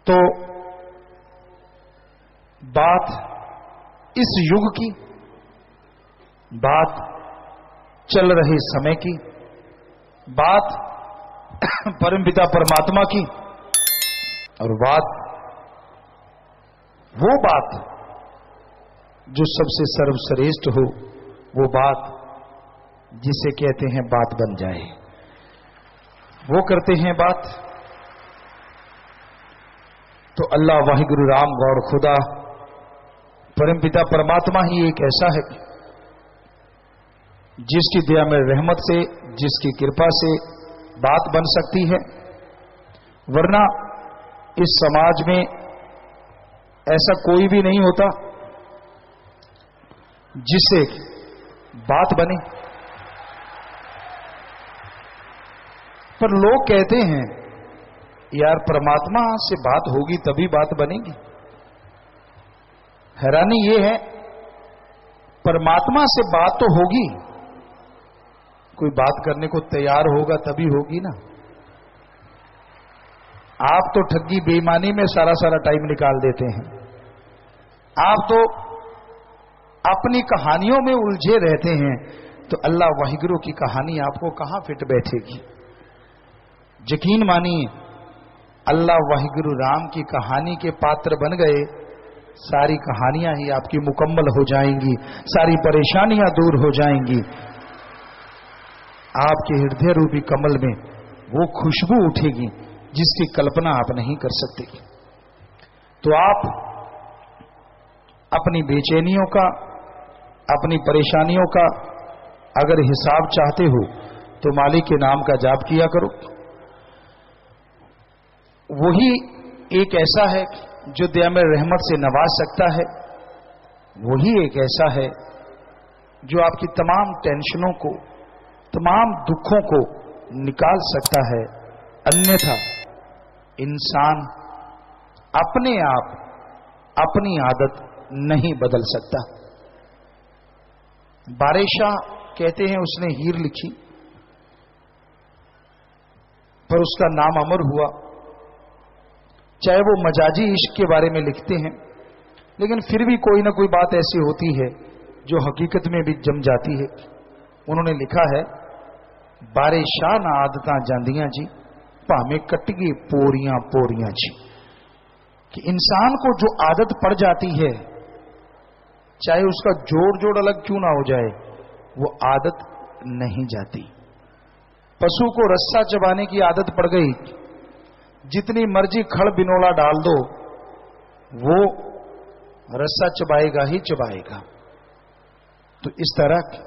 तो बात इस युग की, बात चल रहे समय की, बात परमपिता परमात्मा की, और बात वो बात जो सबसे सर्वश्रेष्ठ हो, वो बात जिसे कहते हैं बात बन जाए, वो करते हैं बात। तो अल्लाह वाहिगुरु राम गौर खुदा परमपिता परमात्मा ही एक ऐसा है जिसकी दया में रहमत से, जिसकी कृपा से बात बन सकती है। वरना इस समाज में ऐसा कोई भी नहीं होता जिससे बात बने। पर लोग कहते हैं यार परमात्मा से बात होगी तभी बात बनेगी। हैरानी यह है, परमात्मा से बात तो होगी, कोई बात करने को तैयार होगा तभी होगी ना। आप तो ठगी बेईमानी में सारा टाइम निकाल देते हैं। आप तो अपनी कहानियों में उलझे रहते हैं, तो अल्लाह वाहिगुरु की कहानी आपको कहां फिट बैठेगी। यकीन मानिए, अल्लाह वाहिगुरु राम की कहानी के पात्र बन गए, सारी कहानियां ही आपकी मुकम्मल हो जाएंगी, सारी परेशानियां दूर हो जाएंगी। आपके हृदय रूपी कमल में वो खुशबू उठेगी जिसकी कल्पना आप नहीं कर सकते। तो आप अपनी बेचैनियों का, अपनी परेशानियों का अगर हिसाब चाहते हो तो मालिक के नाम का जाप किया करो। वही एक ऐसा है जो दया में रहमत से नवाज सकता है। वही एक ऐसा है जो आपकी तमाम टेंशनों को, तमाम दुखों को निकाल सकता है। अन्यथा इंसान अपने आप अपनी आदत नहीं बदल सकता। बारेशाह कहते हैं उसने हीर लिखी, पर उसका नाम अमर हुआ। चाहे वो मजाजी इश्क के बारे में लिखते हैं, लेकिन फिर भी कोई ना कोई बात ऐसी होती है जो हकीकत में भी जम जाती है। उन्होंने लिखा है, बारेशाह ना आदतां जांदियां जी, भावें कटिए पोरियां पोरियां जी। कि इंसान को जो आदत पड़ जाती है, चाहे उसका जोड़ जोड़ अलग क्यों ना हो जाए, वो आदत नहीं जाती। पशु को रस्सा चबाने की आदत पड़ गई, जितनी मर्जी खड़ बिनोला डाल दो, वो रस्सा चबाएगा ही चबाएगा। तो इस तरह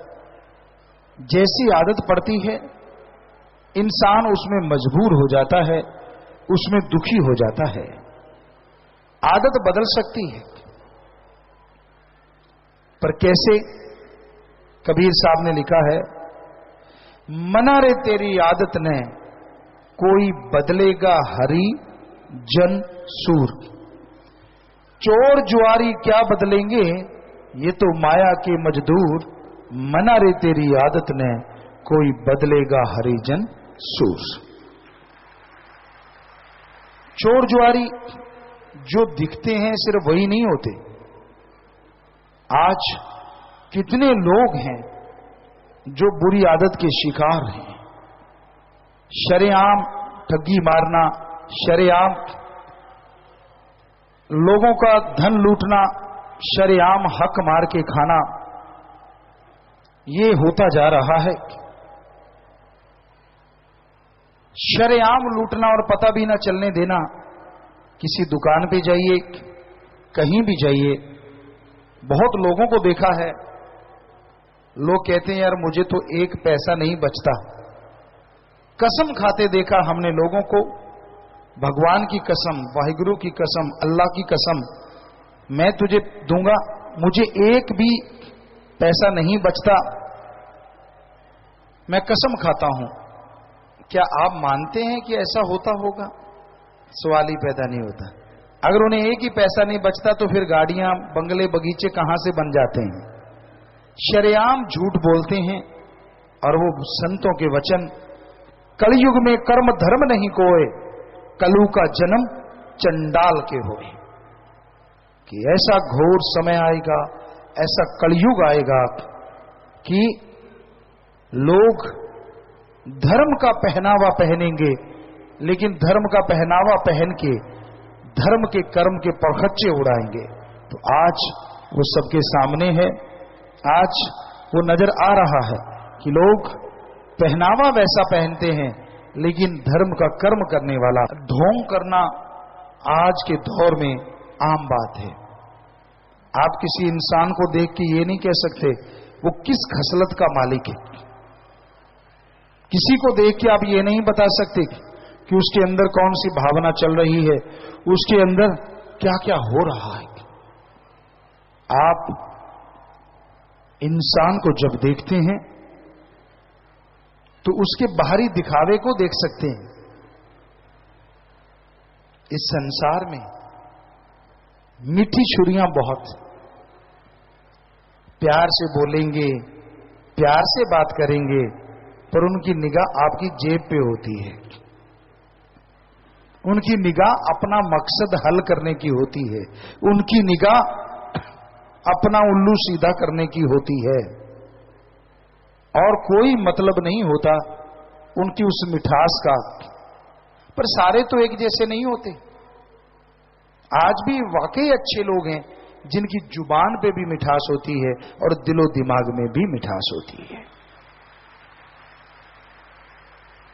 जैसी आदत पड़ती है, इंसान उसमें मजबूर हो जाता है, उसमें दुखी हो जाता है। आदत बदल सकती है, पर कैसे? कबीर साहब ने लिखा है, मना रे तेरी आदत ने कोई बदलेगा हरि जन सूर। चोर जुआरी क्या बदलेंगे, ये तो माया के मजदूर। मना रे तेरी आदत ने कोई बदलेगा हरिजन सूर। चोर जुआरी जो दिखते हैं सिर्फ वही नहीं होते। आज कितने लोग हैं जो बुरी आदत के शिकार हैं। शरेआम ठगी मारना, शरेआम लोगों का धन लूटना, शरेआम हक मार के खाना, ये होता जा रहा है। शरेआम लूटना और पता भी ना चलने देना। किसी दुकान पे जाइए, कहीं भी जाइए, बहुत लोगों को देखा है, लोग कहते हैं यार मुझे तो एक पैसा नहीं बचता। कसम खाते देखा हमने लोगों को, भगवान की कसम, वाहिगुरु की कसम, अल्लाह की कसम, मैं तुझे दूंगा, मुझे एक भी पैसा नहीं बचता, मैं कसम खाता हूं। क्या आप मानते हैं कि ऐसा होता होगा? सवाल ही पैदा नहीं होता। अगर उन्हें एक ही पैसा नहीं बचता तो फिर गाड़ियां, बंगले, बगीचे कहां से बन जाते हैं? शरेआम झूठ बोलते हैं। और वो संतों के वचन, कलयुग में कर्म धर्म नहीं कोय, कलु का जन्म चंडाल के होए, कि ऐसा घोर समय आएगा, ऐसा कलयुग आएगा कि लोग धर्म का पहनावा पहनेंगे, लेकिन धर्म का पहनावा पहन के धर्म के कर्म के परखच्चे उड़ाएंगे। तो आज वो सबके सामने है, आज वो नजर आ रहा है कि लोग पहनावा वैसा पहनते हैं, लेकिन धर्म का कर्म करने वाला ढोंग करना आज के दौर में आम बात है। आप किसी इंसान को देख के ये नहीं कह सकते वो किस खसलत का मालिक है। किसी को देख के आप ये नहीं बता सकते कि उसके अंदर कौन सी भावना चल रही है, उसके अंदर क्या क्या हो रहा है। आप इंसान को जब देखते हैं तो उसके बाहरी दिखावे को देख सकते हैं। इस संसार में मीठी छुरियां बहुत, प्यार से बोलेंगे, प्यार से बात करेंगे, पर उनकी निगाह आपकी जेब पे होती है। उनकी निगाह अपना मकसद हल करने की होती है, उनकी निगाह अपना उल्लू सीधा करने की होती है, और कोई मतलब नहीं होता उनकी उस मिठास का। पर सारे तो एक जैसे नहीं होते। आज भी वाकई अच्छे लोग हैं जिनकी जुबान पे भी मिठास होती है और दिलो दिमाग में भी मिठास होती है।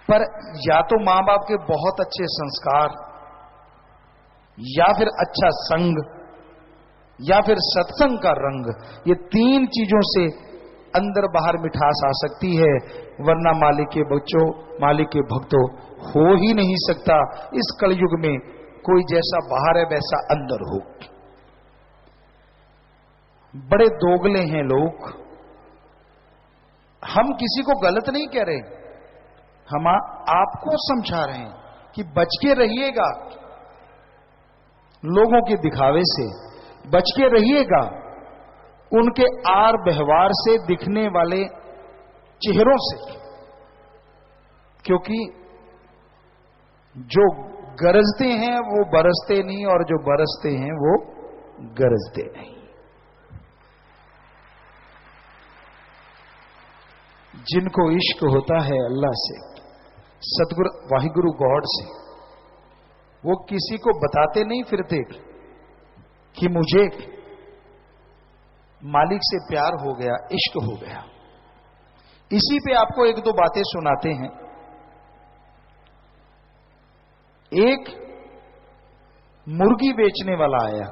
पर या तो मां बाप के बहुत अच्छे संस्कार, या फिर अच्छा संग, या फिर सत्संग का रंग, ये तीन चीजों से अंदर बाहर मिठास आ सकती है, वरना मालिक के बच्चों, मालिक के भक्तों हो ही नहीं सकता इस कलयुग में कोई जैसा बाहर है वैसा अंदर हो। बड़े दोगले हैं लोग। हम किसी को गलत नहीं कह रहे, हम आपको समझा रहे हैं कि बच के रहिएगा लोगों के दिखावे से, बच के रहिएगा उनके आर व्यवहार से, दिखने वाले चेहरों से, क्योंकि जो गरजते हैं वो बरसते नहीं, और जो बरसते हैं वो गरजते नहीं। जिनको इश्क होता है अल्लाह से, सतगुरु वाहिगुरु गॉड से, वो किसी को बताते नहीं फिरते कि मुझे मालिक से प्यार हो गया, इश्क हो गया। इसी पे आपको एक दो बातें सुनाते हैं। एक मुर्गी बेचने वाला आया,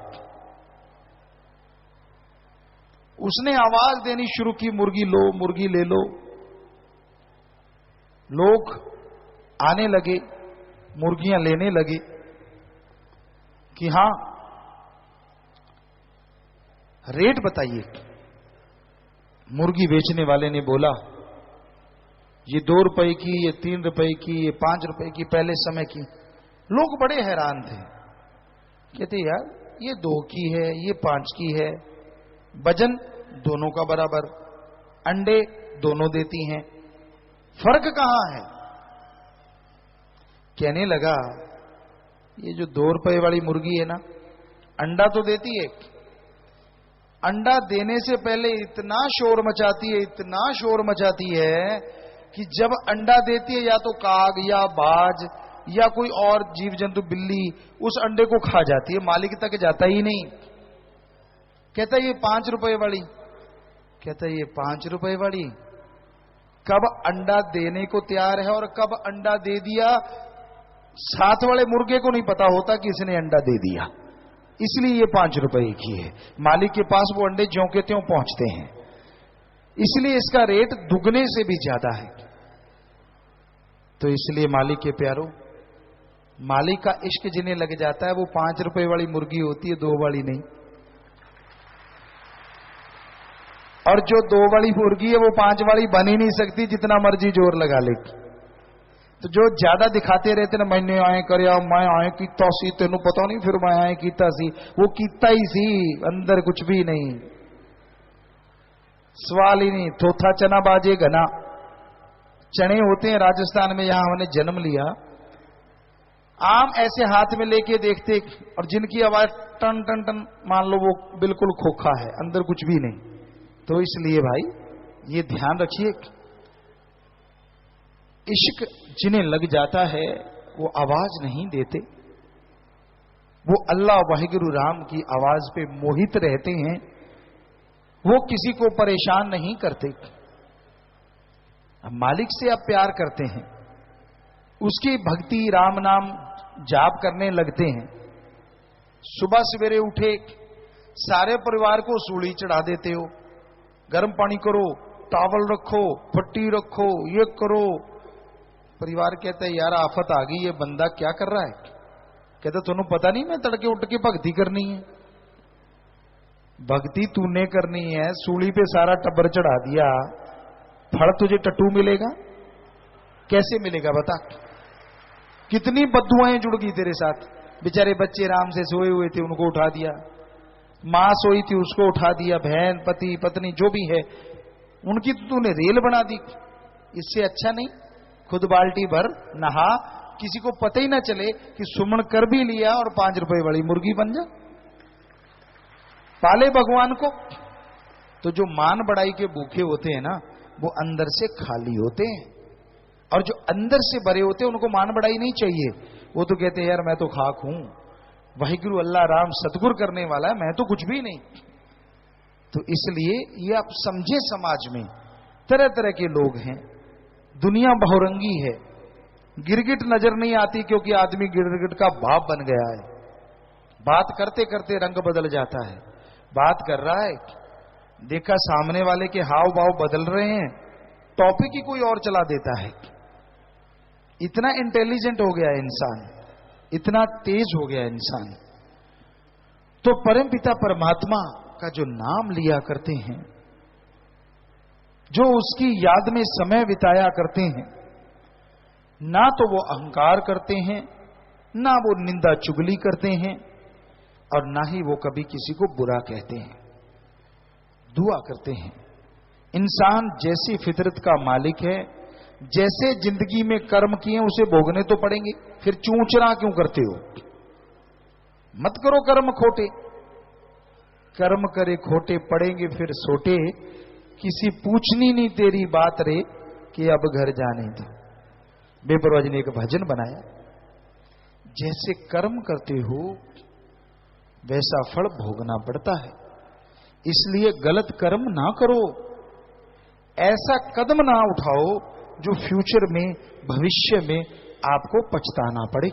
उसने आवाज देनी शुरू की, मुर्गी लो, मुर्गी ले लो। लोग आने लगे, मुर्गियां लेने लगे कि हां रेट बताइए। मुर्गी बेचने वाले ने बोला ये 2 रुपए की, ये 3 रुपए की, ये 5 रुपए की, पहले समय की। लोग बड़े हैरान थे, कहते यार ये 2 की है, ये 5 की है, वजन दोनों का बराबर, अंडे दोनों देती हैं, फर्क कहां है। कहने लगा ये जो 2 रुपए वाली मुर्गी है ना, अंडा तो देती है, अंडा देने से पहले इतना शोर मचाती है, इतना शोर मचाती है कि जब अंडा देती है या तो काग या बाज या कोई और जीव जंतु, बिल्ली, उस अंडे को खा जाती है, मालिक तक जाता ही नहीं। कहता ये 5 रुपए वाली, कहता ये 5 रुपए वाली कब अंडा देने को तैयार है और कब अंडा दे दिया, साथ वाले मुर्गे को नहीं पता होता कि इसने अंडा दे दिया, इसलिए ये 5 रुपए की है। मालिक के पास वो अंडे ज्यों के त्यों पहुंचते हैं, इसलिए इसका रेट दुगने से भी ज्यादा है। तो इसलिए मालिक के प्यारों, मालिक का इश्क जिन्हें लग जाता है वो 5 रुपए वाली मुर्गी होती है, 2 वाली नहीं। और जो 2 वाली मुर्गी है वो 5 वाली बन ही नहीं सकती, जितना मर्जी जोर लगा ले। तो जो ज्यादा दिखाते रहते ना, मैंने आए कर, मैं आए कीता सी, तेनू पता नहीं, फिर मैं आए कीता सी, वो कीता ही सी, अंदर कुछ भी नहीं, सवाल ही नहीं। थोथा चना बाजे घना, चने होते हैं राजस्थान में, यहां हमने जन्म लिया, आम ऐसे हाथ में लेके देखते, और जिनकी आवाज टन टन टन, मान लो वो बिल्कुल खोखा है, अंदर कुछ भी नहीं। तो इसलिए भाई ये ध्यान रखिए, इश्क जिन्हें लग जाता है वो आवाज नहीं देते, वो अल्लाह वाहिगुरु राम की आवाज पे मोहित रहते हैं, वो किसी को परेशान नहीं करते। मालिक से आप प्यार करते हैं, उसकी भक्ति राम नाम जाप करने लगते हैं, सुबह सवेरे उठे सारे परिवार को सूली चढ़ा देते हो, गर्म पानी करो, टावल रखो, पट्टी रखो, ये करो। परिवार कहते है यार आफत आ गई, ये बंदा क्या कर रहा है। कहते तुम्हें पता नहीं मैं तड़के उठ के भक्ति करनी है। भक्ति तूने करनी है, सूली पे सारा टब्बर चढ़ा दिया, फल तुझे टट्टू मिलेगा? कैसे मिलेगा बता? कितनी बद्दुआएं जुड़ गई तेरे साथ। बेचारे बच्चे राम से सोए हुए थे, उनको उठा दिया, मां सोई थी उसको उठा दिया, बहन पति पत्नी जो भी है उनकी तूने रेल बना दी। इससे अच्छा नहीं खुद बाल्टी भर नहा, किसी को पता ही ना चले कि सुमन कर भी लिया और 5 रुपए वाली मुर्गी बन जा। पाले भगवान को। तो जो मान बढ़ाई के भूखे होते हैं ना, वो अंदर से खाली होते हैं, और जो अंदर से भरे होते हैं उनको मान बढ़ाई नहीं चाहिए। वो तो कहते हैं यार मैं तो खाक हूं, वाहिगुरु अल्लाह राम सतगुर करने वाला है, मैं तो कुछ भी नहीं। तो इसलिए ये आप समझे, समाज में तरह तरह के लोग हैं, दुनिया बहुरंगी है। गिरगिट नजर नहीं आती क्योंकि आदमी गिरगिट का बाप बन गया है। बात करते करते रंग बदल जाता है। बात कर रहा है, देखा सामने वाले के हाव भाव बदल रहे हैं, टॉपिक ही कोई और चला देता है। इतना इंटेलिजेंट हो गया है इंसान, इतना तेज हो गया है इंसान। तो परमपिता परमात्मा का जो नाम लिया करते हैं, जो उसकी याद में समय बिताया करते हैं, ना तो वो अहंकार करते हैं, ना वो निंदा चुगली करते हैं, और ना ही वो कभी किसी को बुरा कहते हैं। दुआ करते हैं। इंसान जैसी फितरत का मालिक है, जैसे जिंदगी में कर्म किए उसे भोगने तो पड़ेंगे, फिर चूंचना क्यों करते हो? मत करो कर्म खोटे। कर्म करे खोटे पड़ेंगे फिर सोटे, किसी पूछनी नहीं तेरी बात रे कि अब घर जाने दो। बेपरवाह जी ने एक भजन बनाया, जैसे कर्म करते हो वैसा फल भोगना पड़ता है, इसलिए गलत कर्म ना करो, ऐसा कदम ना उठाओ जो फ्यूचर में भविष्य में आपको पछताना पड़े।